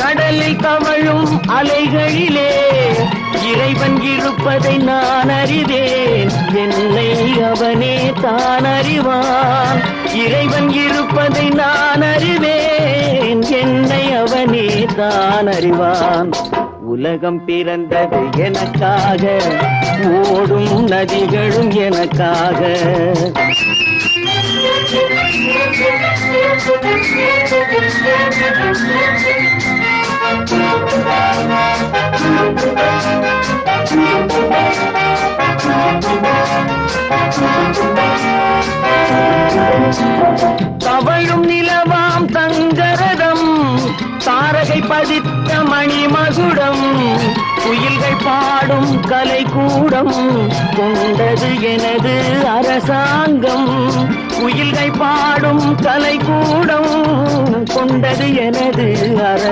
கடலில் தவழும் அலைகளிலே இறைவன் இருப்பதை நான் அறிவேன். என்னை அவனே தான் அறிவான். இறைவன் இருப்பதை நான் அறிவேன். என்னை அவனே தான் அறிவான். உலகம் பிறந்தது எனக்காக, ஓடும் நதிகளும் எனக்காக. தவழும் நிலவாம் தங்கரதம், தாரகை பதித்த மணிமகுடம், குயில்கள் பாடும் கலைக்கூடம் கொண்டது எனது அரசாங்கம். குயில்கள் பாடும் கலைக்கூடம் கொண்டது எனது அரசாங்கம்.